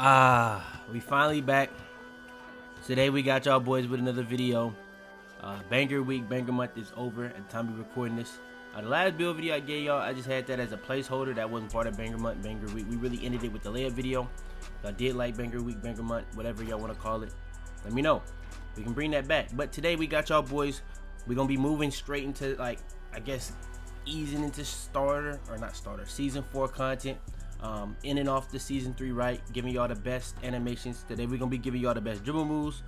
We finally back. Today we got y'all boys with another video. Banger week, banger month is over at the time we're recording this. The last build video I gave y'all, I just had that as a placeholder. That wasn't part of banger month, banger week. We really ended it with the layup video. Y'all did like banger week, banger month, whatever y'all want to call it. Let me know. We can bring that back. But today we got y'all boys. We're gonna be moving straight into, like, I guess, easing into season 4 content. In and off the season 3, right? Giving y'all the best animations. Today we're gonna be giving y'all the best dribble moves.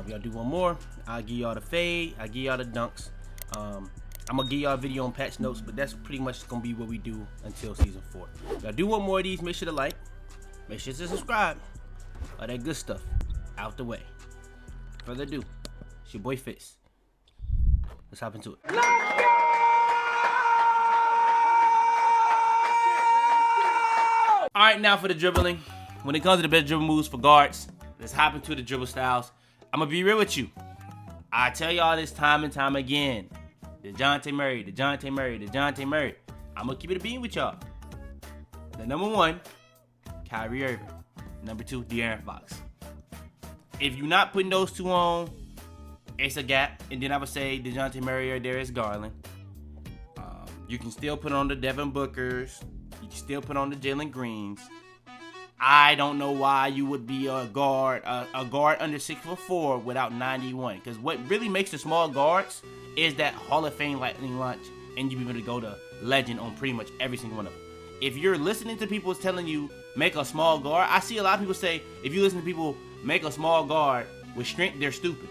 Y'all do one more, I'll give y'all the fade, I'll give y'all the dunks. I'm gonna give y'all a video on patch notes, but that's pretty much gonna be what we do until season 4. Y'all do one more of these, make sure to like, make sure to subscribe. All that good stuff out the way. Further ado, it's your boy Fitz. Let's hop into it. Alright, now for the dribbling. When it comes to the best dribble moves for guards, let's hop into the dribble styles. I'm gonna be real with you. I tell y'all this time and time again. DeJounte Murray. I'm gonna keep it a bean with y'all. The number 1, Kyrie Irving. Number 2, De'Aaron Fox. If you're not putting those two on, it's a gap. And then I would say DeJounte Murray or Darius Garland. You can still put on the Devin Bookers. You can still put on the Jalen Greens. I don't know why you would be a guard under 6'4" without 91. Because what really makes the small guards is that Hall of Fame lightning launch, and you be able to go to legend on pretty much every single one of them. If you're listening to people telling you make a small guard, I see a lot of people say if you listen to people make a small guard with strength, they're stupid.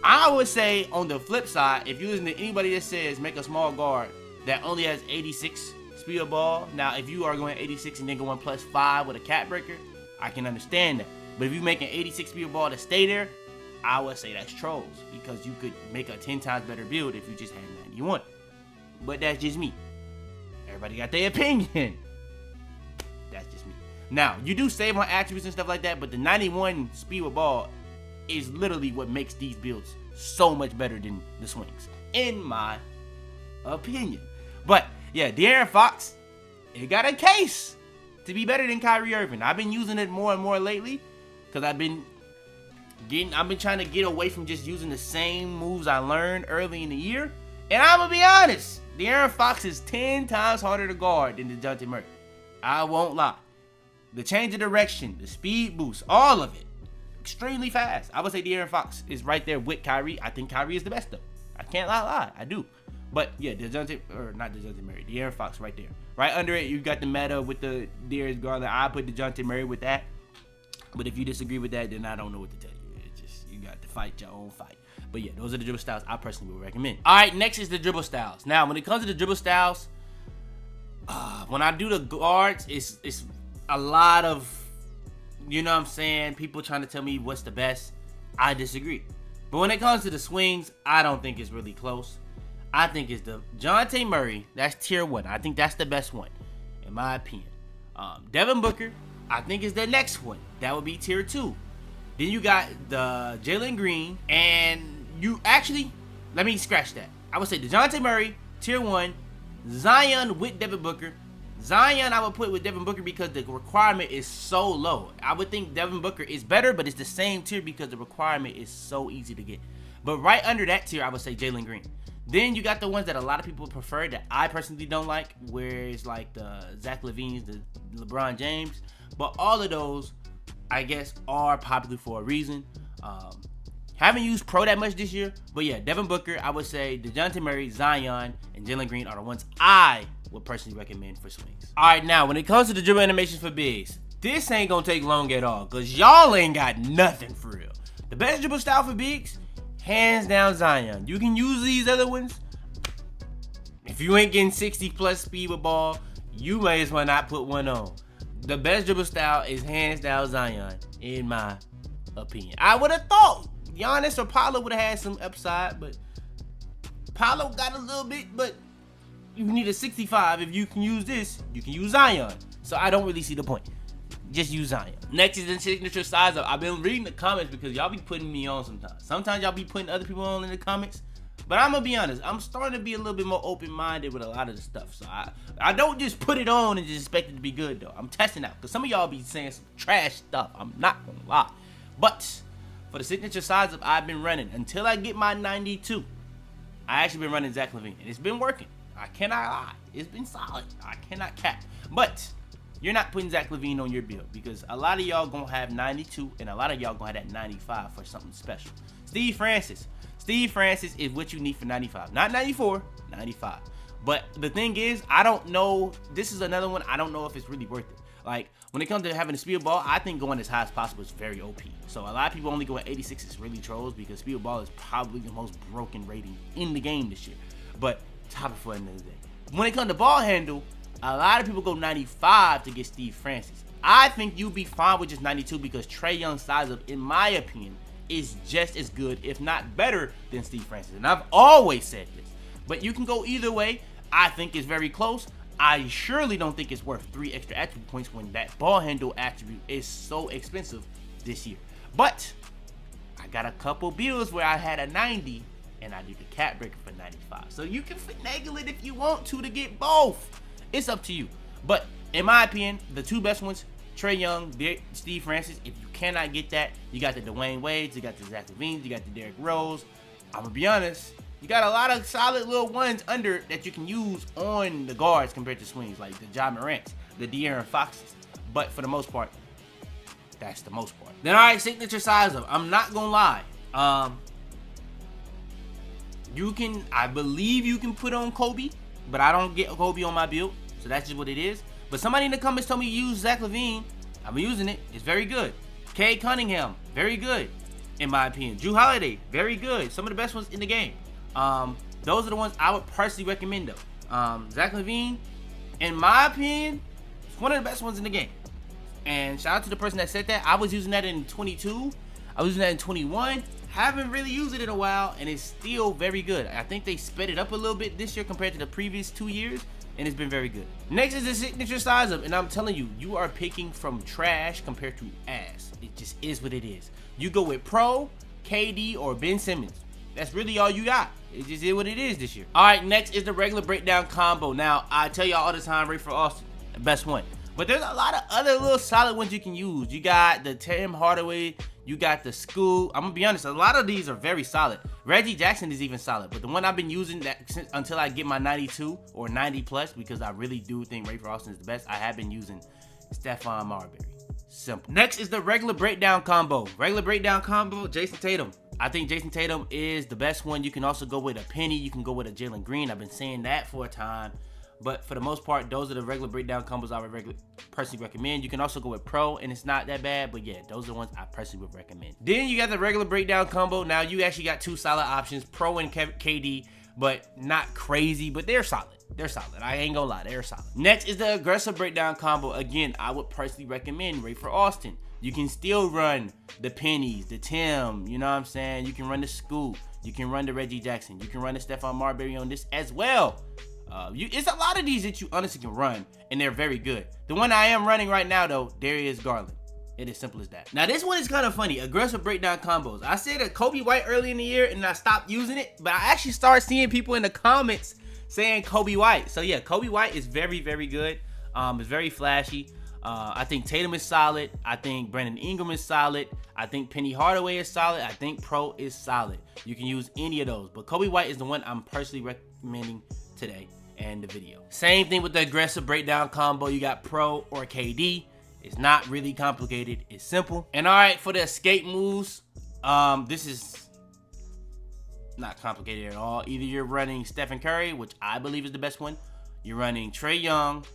I would say on the flip side, if you listen to anybody that says make a small guard that only has 86 speed of ball. Now, if you are going 86 and then going +5 with a cat breaker, I can understand that. But if you make an 86 speed of ball to stay there, I would say that's trolls, because you could make a 10 times better build if you just had 91. But that's just me. Everybody got their opinion. That's just me. Now, you do save on attributes and stuff like that, but the 91 speed with ball is literally what makes these builds so much better than the swings, in my opinion. But yeah, De'Aaron Fox, it got a case to be better than Kyrie Irving. I've been using it more and more lately because I've been trying to get away from just using the same moves I learned early in the year. And I'm gonna be honest, De'Aaron Fox is 10 times harder to guard than DeJounte Murray. I won't lie. The change of direction, the speed boost, all of it, extremely fast. I would say De'Aaron Fox is right there with Kyrie. I think Kyrie is the best though. I can't lie, I do. But yeah, De'Aaron Fox right there. Right under it, you got the meta with the Darius Garland. I put DeJounte Murray with that. But if you disagree with that, then I don't know what to tell you. It's just, you got to fight your own fight. But yeah, those are the dribble styles I personally would recommend. All right, next is the dribble styles. Now, when it comes to the dribble styles, when I do the guards, it's a lot of, you know what I'm saying, people trying to tell me what's the best. I disagree. But when it comes to the swings, I don't think it's really close. I think it's the DeJounte Murray. That's tier 1. I think that's the best one, in my opinion. Devin Booker, I think is the next one. That would be tier 2. Then you got the Jalen Green, and you actually, let me scratch that. I would say DeJounte Murray, tier 1. Zion with Devin Booker. Zion I would put with Devin Booker because the requirement is so low. I would think Devin Booker is better, but it's the same tier because the requirement is so easy to get. But right under that tier, I would say Jalen Green. Then you got the ones that a lot of people prefer that I personally don't like, where it's like the Zach LaVine's, the LeBron James. But all of those, I guess, are popular for a reason. Haven't used Pro that much this year, but yeah, Devin Booker, I would say DeJounte Murray, Zion, and Jalen Green are the ones I would personally recommend for swings. All right, now when it comes to the dribble animations for bigs, this ain't gonna take long at all, cause y'all ain't got nothing for real. The best dribble style for bigs, hands down Zion. You can use these other ones. If you ain't getting 60+ speed with ball, you may as well not put one on. The best dribble style is hands down Zion, in my opinion. I would have thought Giannis or Paolo would have had some upside, but Paolo got a little bit, but you need a 65. If you can use this, you can use Zion. So I don't really see the point. Just use Zion. Next is the signature size up. I've been reading the comments because y'all be putting me on sometimes. Sometimes y'all be putting other people on in the comments. But I'm gonna be honest, I'm starting to be a little bit more open-minded with a lot of the stuff. So I don't just put it on and just expect it to be good though. I'm testing out, because some of y'all be saying some trash stuff. I'm not gonna lie. But for the signature size up I've been running until I get my 92, I actually been running Zach LaVine, and it's been working. I cannot lie. It's been solid. I cannot cap. But you're not putting Zach LaVine on your build, because a lot of y'all gonna have 92 and a lot of y'all gonna have that 95 for something special. Steve Francis is what you need for 95. Not 94, 95. But the thing is, I don't know. This is another one. I don't know if it's really worth it. Like, when it comes to having a speed ball, I think going as high as possible is very OP. So a lot of people only go at 86 is really trolls, because speed ball is probably the most broken rating in the game this year. But top it for another day. When it comes to ball handle, a lot of people go 95 to get Steve Francis. I think you'll be fine with just 92, because Trae Young's size up, in my opinion, is just as good, if not better, than Steve Francis. And I've always said this. But you can go either way. I think it's very close. I surely don't think it's worth 3 extra attribute points when that ball handle attribute is so expensive this year. But I got a couple builds where I had a 90 and I do the cap breaker for 95. So you can finagle it if you want to get both. It's up to you. But in my opinion, the two best ones, Trae Young, Steve Francis. If you cannot get that, you got the Dwayne Wades, you got the Zach LaVine, you got the Derrick Rose. I'm gonna be honest, you got a lot of solid little ones under that you can use on the guards compared to swings, like the Ja Morants, the De'Aaron Foxes. But for the most part, that's the most part. Then, all right, signature size up. I'm not gonna lie. I believe you can put on Kobe, but I don't get Kobe on my build, so that's just what it is. But somebody in the comments told me to use Zach LaVine. I'm using it. It's very good. Cade Cunningham, very good, in my opinion. Jrue Holiday, very good. Some of the best ones in the game. Those are the ones I would personally recommend though. Zach LaVine, in my opinion, is one of the best ones in the game. And shout out to the person that said that. I was using that in 22. I was using that in 21. Haven't really used it in a while, and it's still very good. I think they sped it up a little bit this year compared to the previous 2 years, and it's been very good. Next is the signature size up, and I'm telling you, you are picking from trash compared to ass. It just is what it is. You go with Pro, KD, or Ben Simmons. That's really all you got. It just is what it is this year. All right, next is the regular breakdown combo. Now, I tell y'all all the time, Ray for Austin, the best one. But there's a lot of other little solid ones you can use. You got the Tim Hardaway, you got the Scoot. I'm gonna be honest, a lot of these are very solid. Reggie Jackson is even solid, but the one I've been using that since, until I get my 92 or 90 plus, because I really do think Ray for Austin is the best, I have been using Stephon Marbury. Simple. Next is the regular breakdown combo. Regular breakdown combo, Jason Tatum. I think Jason Tatum is the best one. You can also go with a Penny. You can go with a Jalen Green. I've been saying that for a time. But for the most part, those are the regular breakdown combos I would personally recommend. You can also go with Pro, and it's not that bad. But yeah, those are the ones I personally would recommend. Then you got the regular breakdown combo. Now you actually got two solid options, Pro and KD, but not crazy, but they're solid. They're solid. I ain't gonna lie, they're solid. Next is the aggressive breakdown combo. Again, I would personally recommend Ray for Austin. You can still run the Pennies, the Tim, you know what I'm saying? You can run the Scoop. You can run the Reggie Jackson. You can run the Stephon Marbury on this as well. It's a lot of these that you honestly can run, and they're very good. The one I am running right now, though, Darius Garland. It is simple as that. Now, this one is kind of funny. Aggressive breakdown combos. I said that Kobe White early in the year, and I stopped using it, but I actually started seeing people in the comments saying Kobe White. So, yeah, Kobe White is very, very good. It's very flashy. I think Tatum is solid. I think Brandon Ingram is solid. I think Penny Hardaway is solid. I think Pro is solid. You can use any of those, but Kobe White is the one I'm personally recommending today and the video. Same thing with the aggressive breakdown combo. You got Pro or KD. It's not really complicated. It's simple. And all right, for the escape moves, this is not complicated at all. Either you're running Stephen Curry, which I believe is the best one. You're running Trae Young.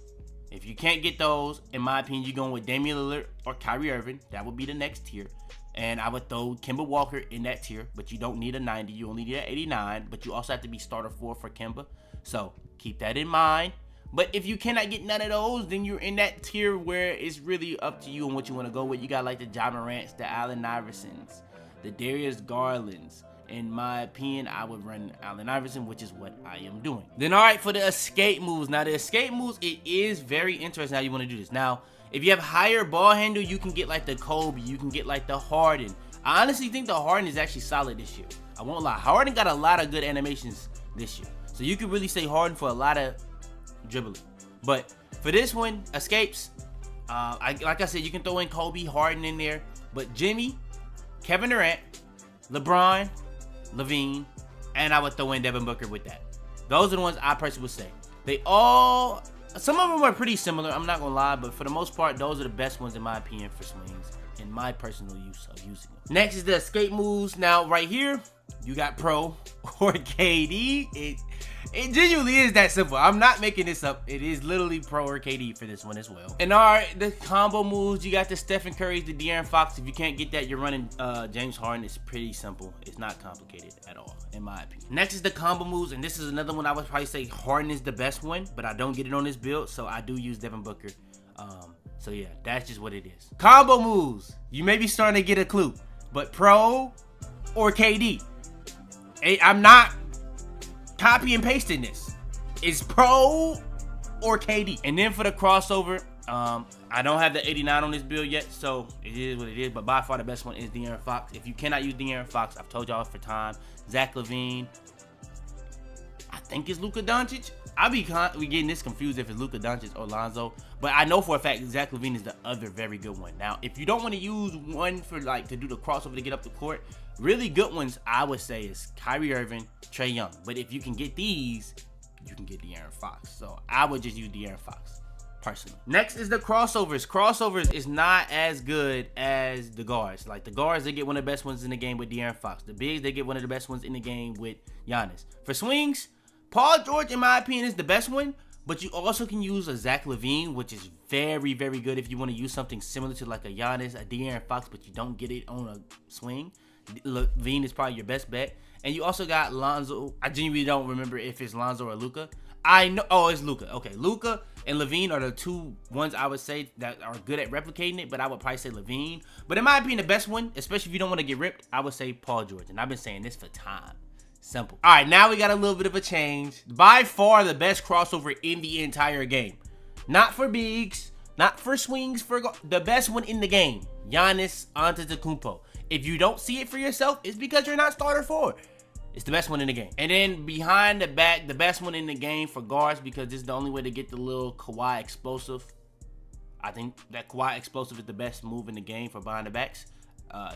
If you can't get those, in my opinion, you're going with Damian Lillard or Kyrie Irving. That would be the next tier. And I would throw Kemba Walker in that tier, but you don't need a 90. You only need an 89, but you also have to be starter 4 for Kemba. So keep that in mind. But if you cannot get none of those, then you're in that tier where it's really up to you and what you want to go with. You got like the Ja Morants, the Allen Iversons, the Darius Garlands. In my opinion, I would run Allen Iverson, which is what I am doing. Then, all right, for the escape moves. Now, the escape moves, it is very interesting how you want to do this. Now, if you have higher ball handle, you can get like the Kobe. You can get like the Harden. I honestly think the Harden is actually solid this year. I won't lie. Harden got a lot of good animations this year. So you could really say Harden for a lot of dribbling. But for this one, escapes, like I said, you can throw in Kobe, Harden in there. But Jimmy, Kevin Durant, LeBron, Levine, and I would throw in Devin Booker with that. Those are the ones I personally would say. They all, some of them are pretty similar, I'm not gonna lie, but for the most part, those are the best ones in my opinion for swings, in my personal use of using them. Next is the escape moves. Now right here, you got Pro or KD. It genuinely is that simple. I'm not making this up. It is literally Pro or KD for this one as well. And alright, the combo moves, you got the Stephen Curry, the De'Aaron Fox. If you can't get that, you're running James Harden. It's pretty simple. It's not complicated at all, in my opinion. Next is the combo moves, and this is another one I would probably say Harden is the best one, but I don't get it on this build, so I do use Devin Booker. So yeah, that's just what it is. Combo moves, you may be starting to get a clue, but Pro or KD. I'm not copy and pasting this. It's Pro or KD. And then for the crossover, I don't have the 89 on this build yet, so it is what it is. But by far the best one is De'Aaron Fox. If you cannot use De'Aaron Fox, I've told y'all for time. Zach LaVine, I think it's Luka Doncic. We getting this confused if it's Luka Doncic or Lonzo, but I know for a fact Zach LaVine is the other very good one. Now, if you don't want to use one for like to do the crossover to get up the court, really good ones I would say is Kyrie Irving, Trae Young. But if you can get these, you can get De'Aaron Fox. So I would just use De'Aaron Fox personally. Next is the crossovers. Crossovers is not as good as the guards. Like the guards, they get one of the best ones in the game with De'Aaron Fox. The bigs, they get one of the best ones in the game with Giannis. For swings, Paul George, in my opinion, is the best one, but you also can use a Zach LaVine, which is very, very good if you want to use something similar to like a Giannis, a De'Aaron Fox, but you don't get it on a swing. LaVine is probably your best bet. And you also got Lonzo. I genuinely don't remember if it's Lonzo or Luka. I know, oh, it's Luka. Okay, Luka and LaVine are the two ones I would say that are good at replicating it, but I would probably say LaVine. But in my opinion, the best one, especially if you don't want to get ripped, I would say Paul George. And I've been saying this for time. Simple. All right, now we got a little bit of a change. By far the best crossover in the entire game. Not for bigs, not for swings, for the best one in the game. Giannis Antetokounmpo. If you don't see it for yourself, it's because you're not starter forward. It's the best one in the game. And then behind the back, the best one in the game for guards, because this is the only way to get the little Kawhi explosive. I think that Kawhi explosive is the best move in the game for behind the backs.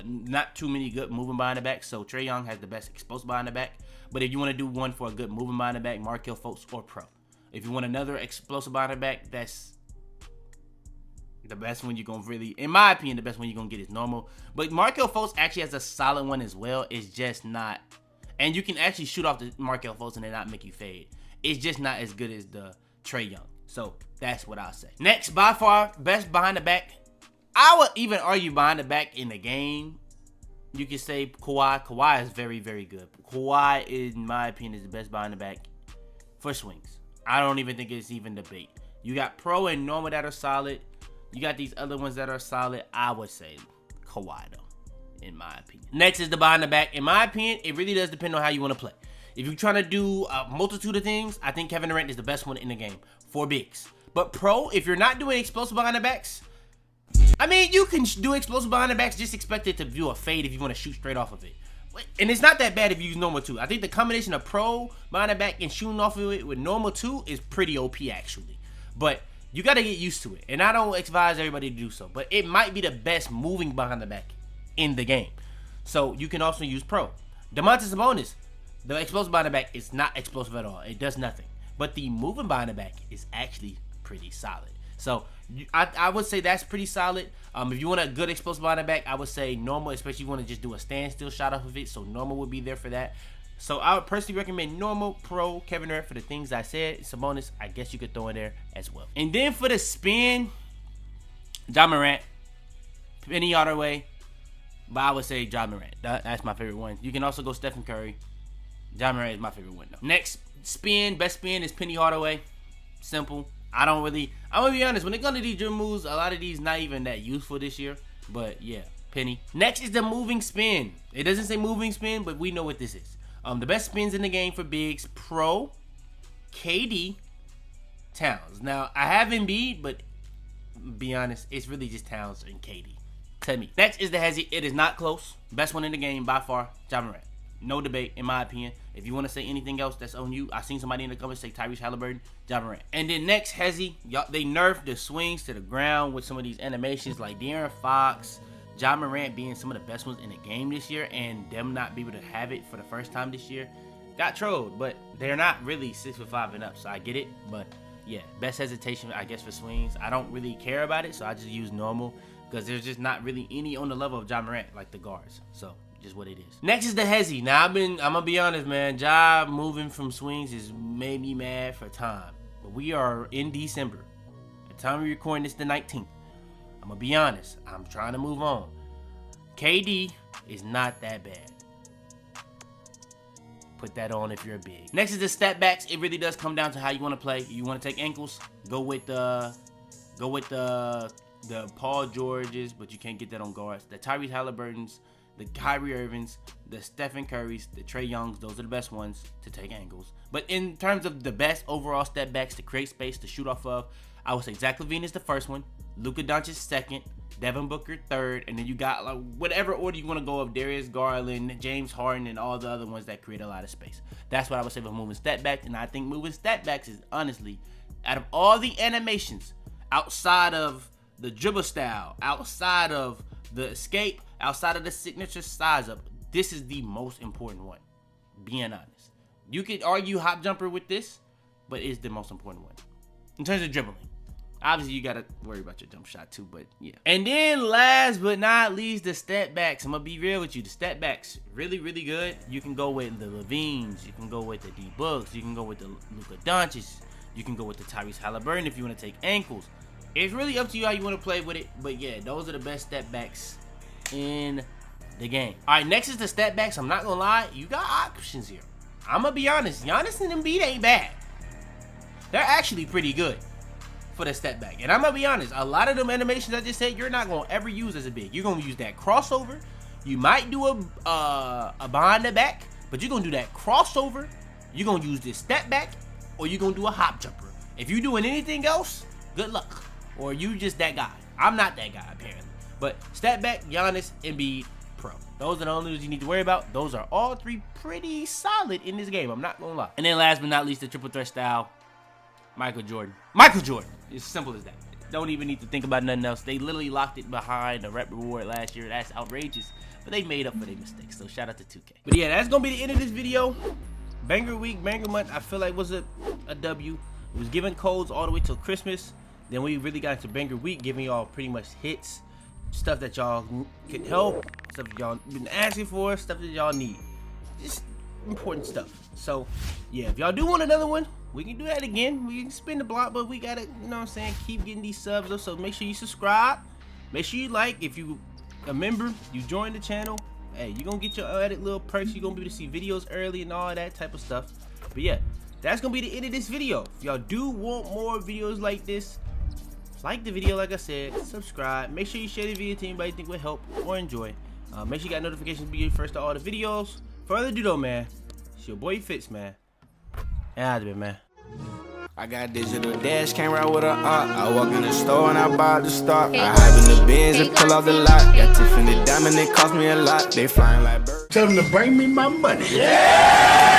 Not too many good moving behind the back, so Trae Young has the best explosive behind the back. But if you want to do one for a good moving behind the back, Markelle Fultz or Pro. If you want another explosive behind the back, that's the best one you're going to really, in my opinion, the best one you're going to get is normal. But Markelle Fultz actually has a solid one as well. It's just not, and you can actually shoot off the Markelle Fultz and it not make you fade. It's just not as good as the Trae Young. So that's what I'll say. Next, by far, best behind the back. I would even argue behind the back in the game. You can say Kawhi. Kawhi is very, very good. Kawhi, in my opinion, is the best behind the back for swings. I don't even think it's even debate. You got Pro and normal that are solid. You got these other ones that are solid. I would say Kawhi, though, in my opinion. Next is the behind the back. In my opinion, it really does depend on how you want to play. If you're trying to do a multitude of things, I think Kevin Durant is the best one in the game for bigs. But Pro, if you're not doing explosive behind the backs, I mean, you can do explosive behind the backs, just expect it to do a fade if you want to shoot straight off of it. And it's not that bad if you use normal too. I think the combination of Pro behind the back and shooting off of it with normal too is pretty OP actually. But you got to get used to it. And I don't advise everybody to do so. But it might be the best moving behind the back in the game. So you can also use Pro. Domantas Sabonis, the explosive behind the back is not explosive at all. It does nothing. But the moving behind the back is actually pretty solid. So I would say that's pretty solid. If you want a good explosive behind the back, I would say normal, especially if you want to just do a standstill shot off of it. So normal would be there for that. So I would personally recommend normal, Pro, Kevin Durant for the things I said. Sabonis, I guess you could throw in there as well. And then for the spin, Ja Morant, Penny Hardaway, but I would say Ja Morant. That's my favorite one. You can also go Stephen Curry. Ja Morant is my favorite one though. Next spin, best spin is Penny Hardaway. Simple. I'm gonna be honest, when it comes to these dribble moves, a lot of these not even that useful this year. But yeah, Penny. Next is the moving spin. It doesn't say moving spin, but we know what this is. The best spins in the game for bigs, Pro, KD, Towns. Now, I have Embiid, but be honest, it's really just Towns and KD. To me. Next is the Hezzy. It is not close. Best one in the game by far, Ja Morant. No debate, in my opinion. If you want to say anything else, that's on you. I seen somebody in the comments say Tyrese Halliburton, Ja Morant. And then next, Hezzy, y'all, they nerfed the swings to the ground with some of these animations like De'Aaron Fox, Ja Morant being some of the best ones in the game this year, and them not be able to have it for the first time this year. Got trolled, but they're not really 6'5" and up, so I get it. But yeah, best hesitation, I guess, for swings. I don't really care about it, so I just use normal because there's just not really any on the level of Ja Morant like the guards. So just what it is. Next is the Hezzy. Now I'm gonna be honest, man. Ja moving from swings has made me mad for time. But we are in December. At the time we're recording this, the 19th. I'm gonna be honest. I'm trying to move on. KD is not that bad. Put that on if you're big. Next is the step backs. It really does come down to how you want to play. You want to take ankles, go with the Paul Georges, but you can't get that on guards. The Tyrese Halliburtons, the Kyrie Irvings, the Stephen Currys, the Trae Youngs, those are the best ones to take angles. But in terms of the best overall step backs to create space to shoot off of, I would say Zach LaVine is the first one, Luka Doncic second, Devin Booker third, and then you got like whatever order you want to go of Darius Garland, James Harden, and all the other ones that create a lot of space. That's what I would say for moving step back, and I think moving step backs is honestly, out of all the animations, outside of the dribble style, outside of the escape, outside of the signature size up, this is the most important one. Being honest, you could argue hop jumper with this, but it's the most important one in terms of dribbling. Obviously, you gotta worry about your jump shot too, but yeah. And then last but not least, the step backs. I'm gonna be real with you. The step backs, really, really good. You can go with the Levines. You can go with the D Books. You can go with the Luka Doncic. You can go with the Tyrese Halliburton if you want to take ankles. It's really up to you how you want to play with it. But yeah, those are the best step backs in the game. All right, next is the step backs. I'm not gonna lie, you got options here. I'm gonna be honest. Giannis and Embiid ain't bad. They're actually pretty good for the step back. And I'm gonna be honest, a lot of them animations I just said, you're not gonna ever use as a big. You're gonna use that crossover. You might do a behind the back, but you're gonna do that crossover. You're gonna use this step back, or you're gonna do a hop jumper. If you're doing anything else, good luck. Or you just that guy. I'm not that guy apparently. But step back, Giannis, Embiid, Pro. Those are the only ones you need to worry about. Those are all three pretty solid in this game. I'm not gonna lie. And then last but not least, the triple threat style. Michael Jordan. Michael Jordan. It's simple as that. Don't even need to think about nothing else. They literally locked it behind a rep reward last year. That's outrageous. But they made up for their mistakes. So shout out to 2K. But yeah, that's going to be the end of this video. Banger week, banger month. I feel like was a W. It was giving codes all the way till Christmas. Then we really got into banger week, giving y'all pretty much hits. Stuff that y'all could help. Stuff that y'all been asking for. Stuff that y'all need. Just important stuff. So yeah, if y'all do want another one, we can do that again. We can spin the block, but we gotta, you know what I'm saying, keep getting these subs up. So make sure you subscribe. Make sure you like. If you a member, you join the channel. Hey, you're gonna get your added little perks. You're gonna be able to see videos early and all that type of stuff. But yeah, that's gonna be the end of this video. If y'all do want more videos like this, like the video, like I said, subscribe. Make sure you share the video to anybody you think would help or enjoy. Make sure you got notifications to be first to all the videos. Further ado though, man, it's your boy Fitz, man. Out of it, man. I got a digital dash camera with a I walk in the store and I buy the stock. I hide in the bins and pull out the lot. Got Tiffany diamond, it cost me a lot. They flying like birds. Tell them to bring me my money. Yeah!